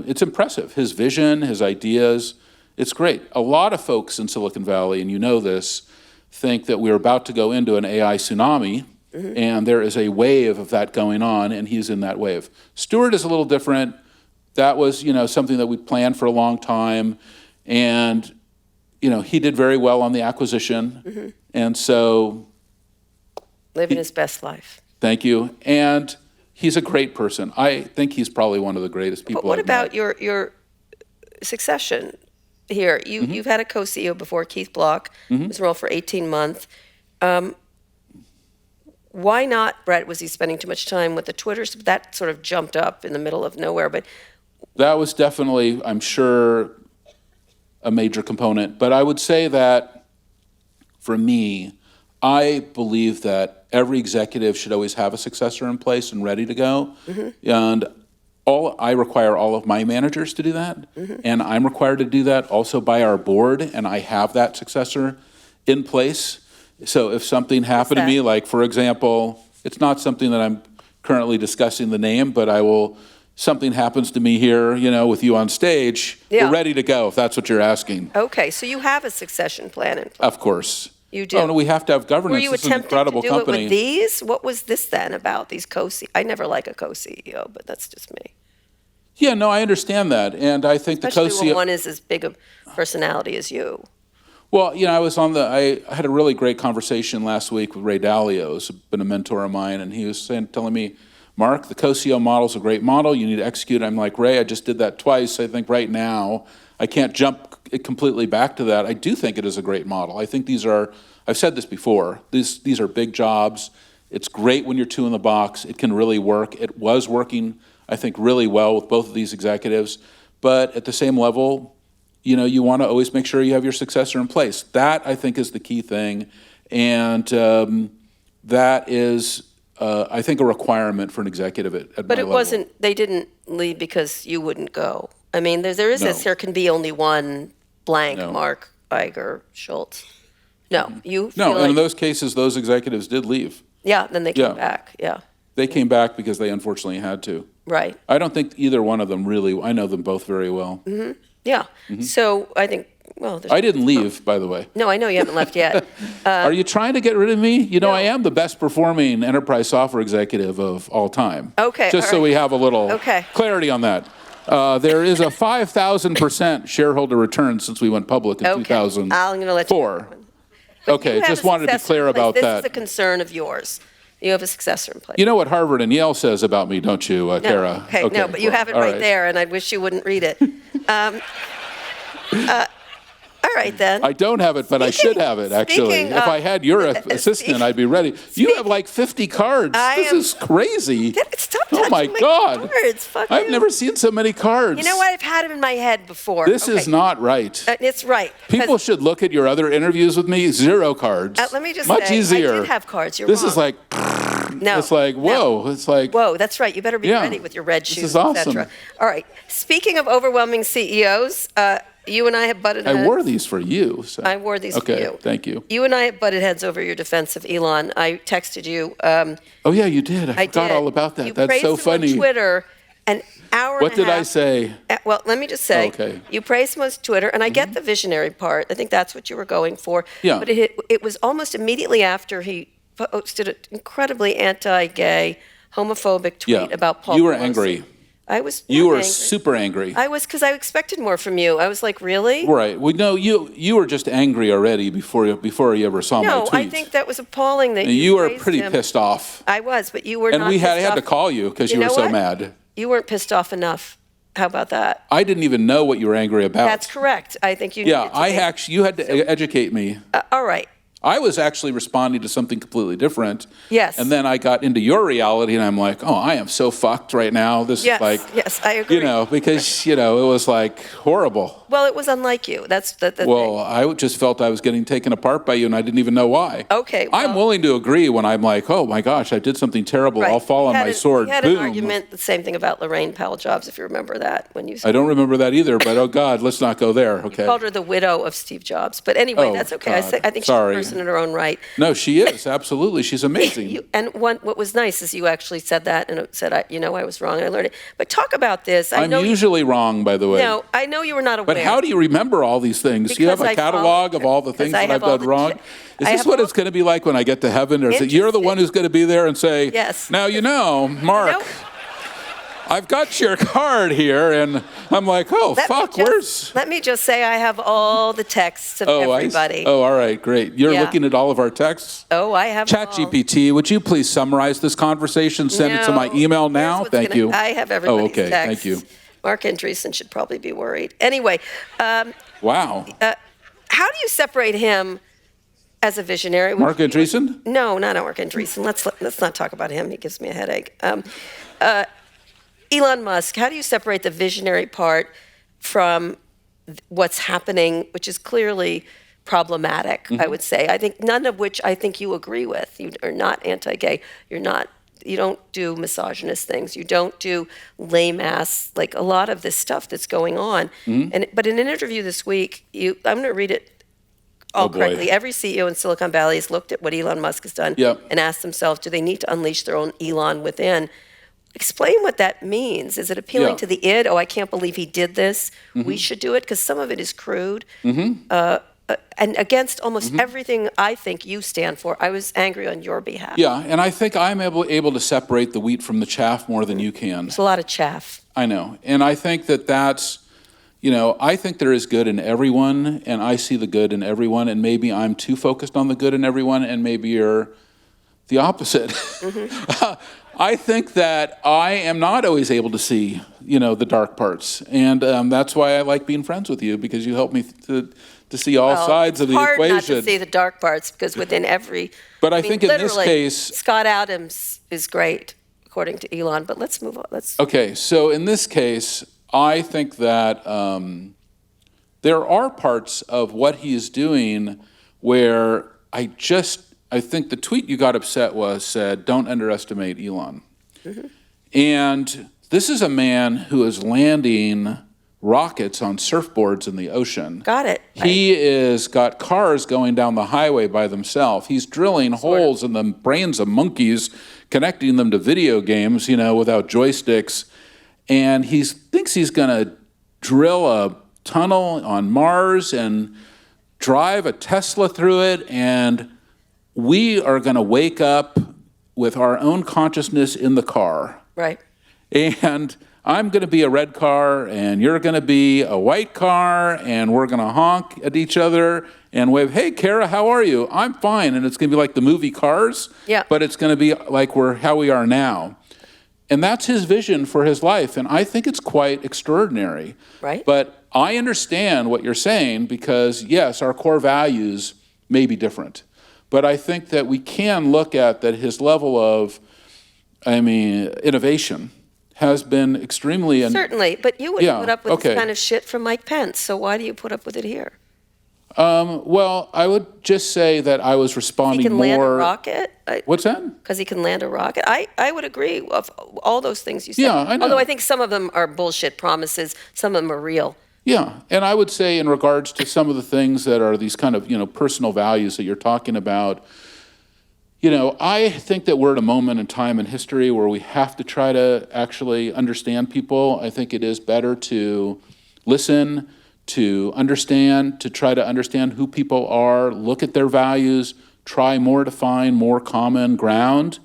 it's impressive. His vision, his ideas, it's great. A lot of folks in Silicon Valley, and you know this, think that we're about to go into an AI tsunami, and there is a wave of that going on, and he's in that wave. Stuart is a little different. That was, something that we planned for a long time, and, he did very well on the acquisition, and so... Living his best life. Thank you. And he's a great person. I think he's probably one of the greatest people. But what I've about met. your succession here? You've had a co-CEO before, Keith Block, was in role for 18 months. Why not, Brett? Was he spending too much time with the Twitter? That sort of jumped up in the middle of nowhere. But that was definitely, I'm sure, a major component. But I would say that for me, I believe that every executive should always have a successor in place and ready to go. And I require all of my managers to do that. And I'm required to do that also by our board, and I have that successor in place. So if something happened to me, like, for example, it's not something that I'm currently discussing the name, but something happens to me here, with you on stage, we're ready to go, if that's what you're asking. Okay, so you have a succession plan in place. Of course. You do. Oh, no, we have to have governance. Were you This is an attempting incredible to do company. it with these? What was this then about, these I never like a co-CEO, but that's just me. Yeah, no, I understand that. And I think Especially the when co-CEO... one is as big a personality as you. Well, I had a really great conversation last week with Ray Dalio, who's been a mentor of mine, and he was telling me, Mark, the co-CEO model is a great model. You need to execute. I'm like, Ray, I just did that twice. I think right now I can't jump it completely back to that. I do think it is a great model. I think I've said this before, these are big jobs. It's great when you're two in the box. It can really work. It was working, I think, really well with both of these executives. But at the same level, you want to always make sure you have your successor in place. That, I think, is the key thing. And that is, I think, a requirement for an executive at my level. But it wasn't, they didn't leave because you wouldn't go. I mean, there is this, there can be only one blank, Mark, Iger, Schultz. No, you feel and in those cases, those executives did leave. Yeah, then they came back, They came back because they unfortunately had to. Right. I don't think either one of them really, I know them both very well. Yeah. So I think Well, there's I didn't leave, by the way. no, I know you haven't left yet. Are you trying to get rid of me? You know, No. I am the best performing enterprise software executive of all time. Okay, Just all so right. we have a little Okay. clarity on that. There is a 5,000% shareholder return since we went public in Okay, 2004. I'm going to let you. Okay, You have just a wanted to be successor clear in place. about this that. This is a concern of yours. You have a successor in place. You know what Harvard and Yale says about me, don't you, No, Kara? okay, no, but you have it all right there, and I wish you wouldn't read it. All right, then. I don't have it, but I should have it, actually. speaking If of- I had your assistant, I'd be ready. You have like 50 cards. This is crazy. Stop Oh my touching God. cards. Fuck I've you. never seen so many cards. You know what? I've had them in my head before. This Okay. is not right. It's right. 'cause- People should look at your other interviews with me. 0 cards. Let me just Much say, easier. I did have cards. You're This wrong. is like, No. it's like, whoa. No. It's like, Whoa, that's right. You better be Yeah. ready with your red This shoes, is awesome. etc. All right. Speaking of overwhelming CEOs, you and I have butted I heads. wore these for you. So. I wore these for Okay, you. thank you. You and I have butted heads over your defense of Elon. I texted you. Oh yeah, you did. I forgot did. all about that. You That's praised so him funny. on Twitter an hour What and a did I half. say? Well, let me just say, Okay. you praised him on Twitter, and I get the visionary part. I think that's what you were going for. Yeah. But it was almost immediately after he posted an incredibly anti-gay, homophobic tweet Yeah. about Paul You were Pelosi. angry. I was You not were angry. super angry. I was, because I expected more from you. I was like, really? Right. Well, no, you were just angry already before you ever saw my No, tweet. I think that was appalling that And you were praised pretty him. pissed off. I was, but you were And not I pissed had to off. call you because you were know so what? mad. You weren't pissed off enough. How about that? I didn't even know what you were angry about. That's correct. I think you Yeah, needed to be. you had to educate me. All right. I was actually responding to something completely different. Yes. And then I got into your reality and I'm like, oh, I am so fucked right now. This Yes, is like, yes, I agree. because, it was like horrible. Well, it was unlike you. That's the Well, thing. I just felt I was getting taken apart by you and I didn't even know why. Okay, I'm well- willing to agree when I'm like, oh my gosh, I did something terrible. Right. I'll fall on my sword. We had Boom. an argument, the same thing about Lorraine Powell Jobs, if you remember that. When you I don't remember that either, but oh God, let's not go there. Okay. called her the widow of Steve Jobs. But anyway, Oh, that's okay. God. I think Sorry. she's a person in her own right. No, she is. Absolutely. She's amazing. What was nice is you actually said that and said, I was wrong and I learned it. But talk about this. I I'm know usually wrong, by the way. No, I know you were not aware. But how do you remember all these things? Do you have Because a I catalog followed- of all the because things I that I've have all done the wrong? Is I this have what all- it's going to be like when I get to heaven? Or is it you're the one who's going to be there and say, Yes. now Mark, Nope. I've got your card here, and I'm like, oh, fuck, where's... Let me just say I have all the texts of everybody. Oh, all right, great. You're Yeah. looking at all of our texts? Oh, I have them all. ChatGPT, would you please summarize this conversation? Send it to my No. email Here's now? what's Thank gonna- you. I have everybody's Oh, okay, texts. thank you. Mark Andreessen should probably be worried. Anyway, Wow. how do you separate him as a visionary? Mark Andreessen? No, not Mark Andreessen. Let's not talk about him. He gives me a headache. Elon Musk, how do you separate the visionary part from what's happening, which is clearly problematic, I would say. I think none of which I think you agree with. You are not anti-gay. You don't do misogynist things. You don't do lame ass, like a lot of this stuff that's going on. But in an interview this week, I'm going to read it all boy. correctly. Every CEO in Silicon Valley has looked at what Elon Musk has done Yep. and asked themselves, do they need to unleash their own Elon within? Explain what that means. Is it appealing Yeah. to the id? Oh, I can't believe he did this. We should do it, because some of it is crude. And against almost everything I think you stand for. I was angry on your behalf. Yeah, and I think I'm able to separate the wheat from the chaff more than you can. There's a lot of chaff. I know. And I think that's, I think there is good in everyone, and I see the good in everyone, and maybe I'm too focused on the good in everyone, and maybe you're the opposite. I think that I am not always able to see, the dark parts. And that's why I like being friends with you, because you help me to see all sides of the hard equation. not to see the dark parts, because within every... But I think in this literally, case... Scott Adams is great, according to Elon. But let's move on. Okay, so in this case, I think that there are parts of what he is doing where I think the tweet you got upset said, don't underestimate Elon. And this is a man who is landing rockets on surfboards in the ocean. Got it. He is got cars going down the highway by themselves. He's drilling holes in the brains of monkeys, connecting them to video games, without joysticks. And he thinks he's going to drill a tunnel on Mars and drive a Tesla through it, and we are going to wake up with our own consciousness in the car. Right. And I'm going to be a red car, and you're going to be a white car, and we're going to honk at each other and wave, hey, Kara, how are you? I'm fine. And it's going to be like the movie Cars, Yeah. but it's going to be like how we are now. And that's his vision for his life, and I think it's quite extraordinary. Right. But I understand what you're saying because, yes, our core values may be different. But I think that we can look at that his level of, innovation has been extremely... Certainly, but you wouldn't put up with okay. this kind of shit from Mike Pence, so why do you put up with it here? Well, I would just say that I was responding He can more... land a rocket? What's that? Because he can land a rocket? I would agree of all those things you said. Yeah, I know. Although I think some of them are bullshit promises, some of them are real. Yeah, and I would say in regards to some of the things that are these kind of, personal values that you're talking about, I think that we're at a moment in time in history where we have to try to actually understand people. I think it is better to listen, to understand, to try to understand who people are, look at their values, try more to find more common ground.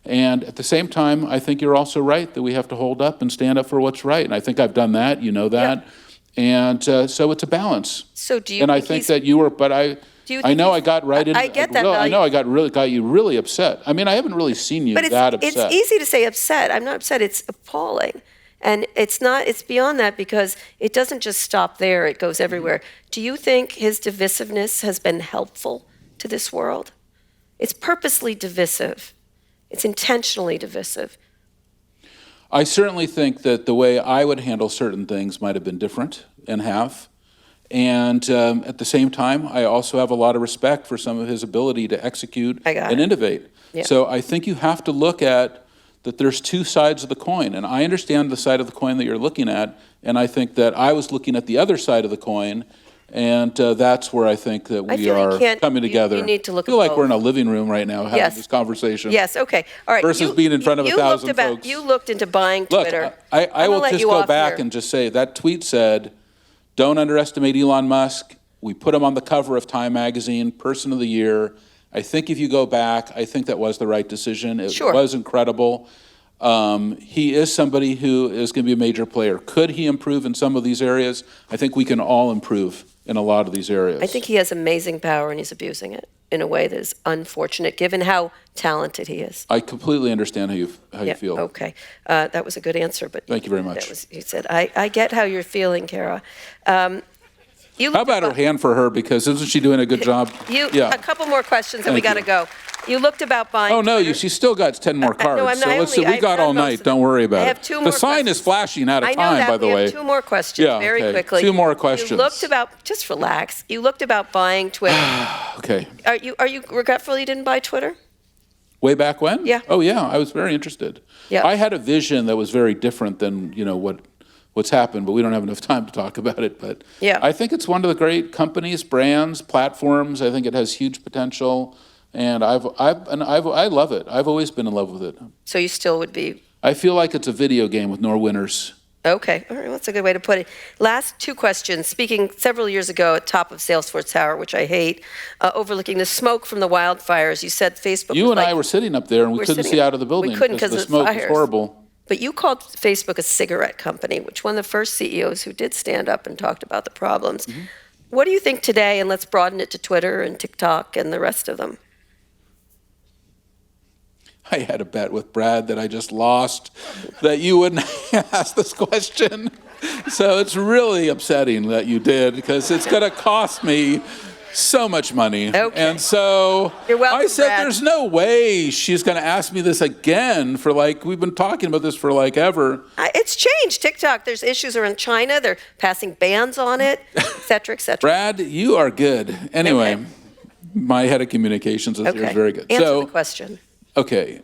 And at the same time, I think you're also right that we have to hold up and stand up for what's right. And I think I've done that, you know that. Yeah. And so it's a balance. So do you And I think think he's- that you were, but I know I got right into I get that I know value. I got you really upset. I haven't really seen you But that upset. it's easy to say upset. I'm not upset. It's appalling. And it's beyond that because it doesn't just stop there. It goes everywhere. Do you think his divisiveness has been helpful to this world? It's purposely divisive. It's intentionally divisive. I certainly think that the way I would handle certain things might have been different and have. And at the same time, I also have a lot of respect for some of his ability to execute and innovate. Yeah. So I think you have to look at that there's two sides of the coin. And I understand the side of the coin that you're looking at. And I think that I was looking at the other side of the coin. And that's where I think that we are coming together. You need to look I feel at like both. we're in a living room right now having this conversation. Yes, okay. All right. Versus being in front of 1,000 folks. You looked into buying Twitter. Look, I will just go back and just say that tweet said, don't underestimate Elon Musk. We put him on the cover of Time Magazine, Person of the Year. I think if you go back, I think that was the right decision. It was incredible. He is somebody who is going to be a major player. Could he improve in some of these areas? I think we can all improve in a lot of these areas. I think he has amazing power and he's abusing it in a way that is unfortunate given how talented he is. I completely understand how you feel. Okay. That was a good answer. But thank you very much. You said, I get how you're feeling, Kara. How about a hand for her, because isn't she doing a good job? A couple more questions and we got to go. You looked about buying Oh, no, Twitter. she's still got 10 more cards. No, I'm not. We got all night. Don't worry about it. I have two more The sign questions. is flashing out of I know time, that. by the we way. have two more questions very quickly. Two more questions. You looked about, just relax. You looked about buying Twitter. Okay. Are you regretful you didn't buy Twitter? Way back when? Yeah. Oh, yeah, I was very interested. Yeah. I had a vision that was very different than, what's happened, but we don't have enough time to talk about it. But yeah. I think it's one of the great companies, brands, platforms. I think it has huge potential, and I love it. I've always been in love with it. So you still would be? I feel like it's a video game with no winners. Okay, all right, well, that's a good way to put it. Last two questions. Speaking several years ago at top of Salesforce Tower, which I hate, overlooking the smoke from the wildfires, you said Facebook You and I were sitting up there, and we couldn't see out of the building. We couldn't because the of the smoke fires. was horrible. But you called Facebook a cigarette company, which one of the first CEOs who did stand up and talked about the problems. Mm-hmm. What do you think today, and let's broaden it to Twitter and TikTok and the rest of them? I had a bet with Brad that I just lost that you wouldn't ask this question. So it's really upsetting that you did, because it's going to cost me so much money. Okay. And so You're welcome, I said, Brad. there's no way she's going to ask me this again for we've been talking about this for ever. It's changed. TikTok, there's issues around China. They're passing bans on it, et cetera, et cetera. Brad, you are good. Anyway, my head of communications is very good. Answer the question. Okay,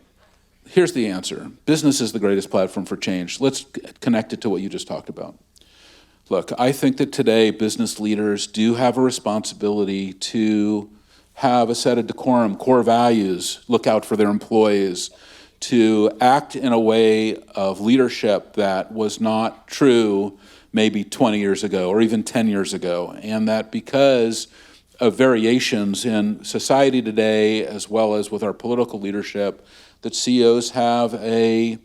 here's the answer. Business is the greatest platform for change. Let's connect it to what you just talked about. Look, I think that today business leaders do have a responsibility to have a set of decorum, core values, look out for their employees, to act in a way of leadership that was not true maybe 20 years ago or even 10 years ago. And that because of variations in society today, as well as with our political leadership, that CEOs have a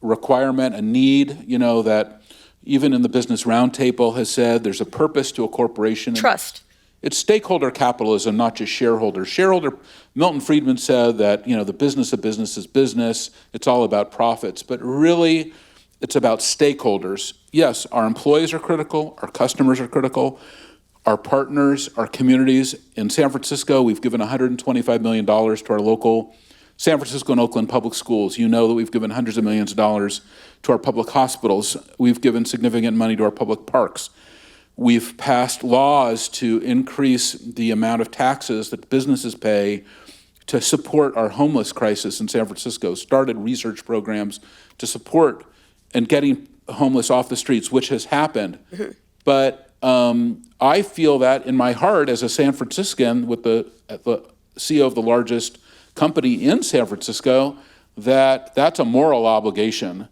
requirement, a need, that even in the Business Roundtable has said there's a purpose to a corporation. Trust. It's stakeholder capitalism, not just shareholders. Milton Friedman said that, the business of business is business. It's all about profits. But really, it's about stakeholders. Yes, our employees are critical. Our customers are critical. Our partners, our communities. In San Francisco, we've given $125 million to our local San Francisco and Oakland public schools. You know that we've given hundreds of millions of dollars to our public hospitals. We've given significant money to our public parks. We've passed laws to increase the amount of taxes that businesses pay to support our homeless crisis in San Francisco, started research programs to support and getting homeless off the streets, which has happened. But I feel that in my heart as a San Franciscan with the CEO of the largest company in San Francisco, that's a moral obligation.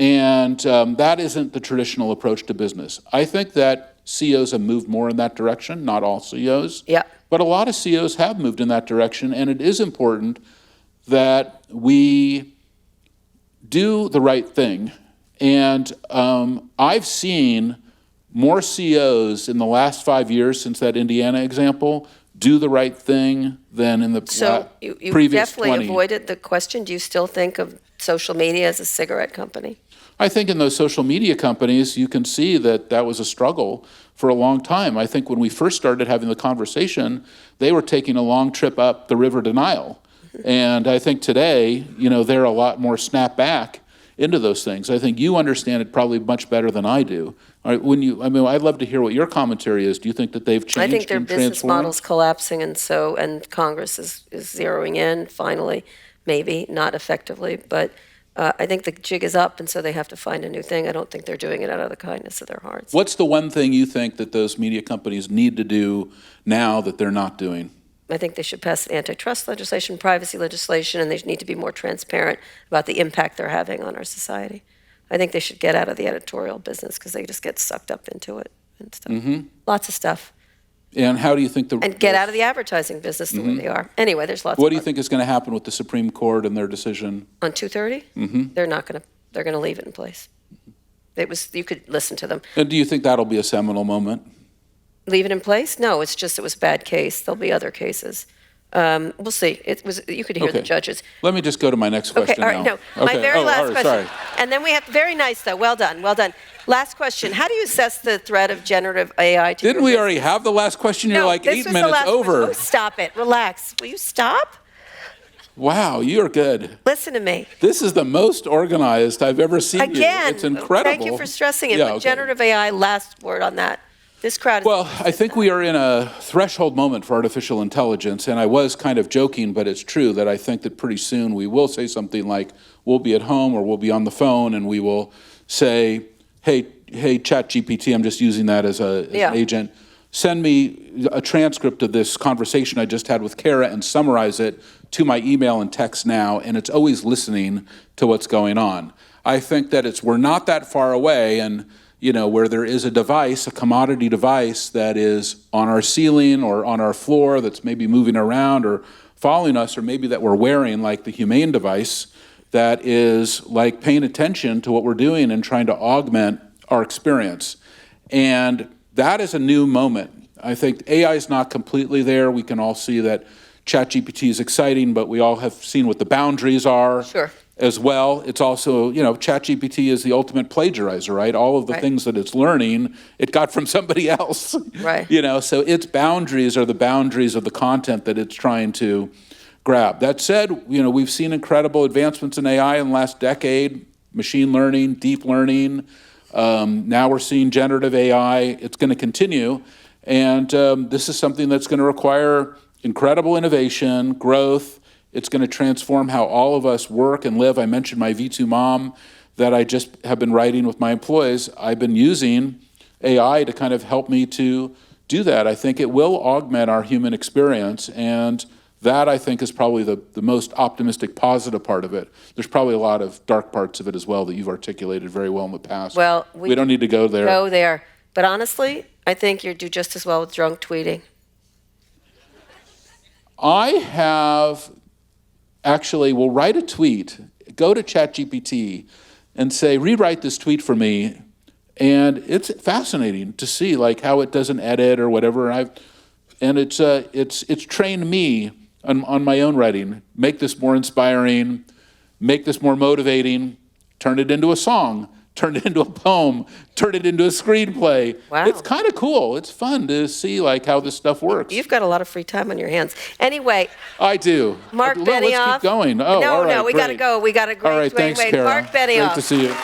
And that isn't the traditional approach to business. I think that CEOs have moved more in that direction, not all CEOs. Yeah. But a lot of CEOs have moved in that direction, and it is important that we do the right thing. And I've seen more CEOs in the last 5 years since that Indiana example do the right thing than in the you previous definitely 20. avoided the question. Do you still think of social media as a cigarette company? I think in those social media companies, you can see that was a struggle for a long time. I think when we first started having the conversation, they were taking a long trip up the river to Nile. And I think today, they're a lot more snap back into those things. I think you understand it probably much better than I do. All right, I'd love to hear what your commentary is. Do you think that they've changed and I think their business transformed? model's collapsing, and Congress is zeroing in finally, maybe, not effectively, but I think the jig is up, and so they have to find a new thing. I don't think they're doing it out of the kindness of their hearts. What's the one thing you think that those media companies need to do now that they're not doing? I think they should pass antitrust legislation, privacy legislation, and they need to be more transparent about the impact they're having on our society. I think they should get out of the editorial business because they just get sucked up into it and stuff. Mm-hmm. Lots of stuff. And how do you think And get out of the advertising business the way they are. Anyway, there's lots What do you think is going to happen with the Supreme Court and their decision? On 230? They're going to leave it in place. You could listen to them. And do you think that'll be a seminal moment? Leave it in place? No, it was a bad case. There'll be other cases. We'll see. You could hear the judges. Let me just go to my next question Okay, all right, now. no. My very last question. Sorry. And then we have, very nice though, well done. Last question. How do you assess the threat of generative AI to Didn't your we business? already have the last question? You're like this 8 was the minutes last over. question. Oh, stop it. Relax. Will you stop? Wow, you're good. Listen to me. This is the most organized I've ever seen Again, you. It's incredible. thank you for stressing it, Yeah, but okay. generative AI, last word on that. This crowd is... Well, I think we are in a threshold moment for artificial intelligence, and I was kind of joking, but it's true that I think that pretty soon we will say something like, we'll be at home or we'll be on the phone, and we will say, hey, ChatGPT, I'm just using that as an agent, send me a transcript of this conversation I just had with Kara and summarize it to my email and text now, and it's always listening to what's going on. I think that we're not that far away, and where there is a device, a commodity device that is on our ceiling or on our floor that's maybe moving around or following us, or maybe that we're wearing, like the Humane device, that is like paying attention to what we're doing and trying to augment our experience. And that is a new moment. I think AI is not completely there. We can all see that ChatGPT is exciting, but we all have seen what the boundaries are. Sure. As well. It's also, ChatGPT is the ultimate plagiarizer, right? All of the things that it's learning, it got from somebody else. Right. So its boundaries are the boundaries of the content that it's trying to grab. That said, we've seen incredible advancements in AI in the last decade, machine learning, deep learning. Now we're seeing generative AI. It's going to continue. And this is something that's going to require incredible innovation, growth. It's going to transform how all of us work and live. I mentioned my V2 Mom that I just have been writing with my employees. I've been using AI to kind of help me to do that. I think it will augment our human experience, and That, I think, is probably the most optimistic, positive part of it. There's probably a lot of dark parts of it as well that you've articulated very well in the past. Well, we don't need to go there. Go there. But honestly, I think you do just as well with drunk tweeting. I have actually will write a tweet, go to ChatGPT and say, rewrite this tweet for me. And it's fascinating to see like how it doesn't edit or whatever. And it's trained me on my own writing. Make this more inspiring, make this more motivating, turn it into a song, turn it into a poem, turn it into a screenplay. Wow. It's kind of cool. It's fun to see like how this stuff works. You've got a lot of free time on your hands. Anyway. I do. Marc Well, Benioff. Let's keep going. Oh, all right, we got to great. go. We got a great All right, thanks, Kara. Marc Benioff. Great to see you.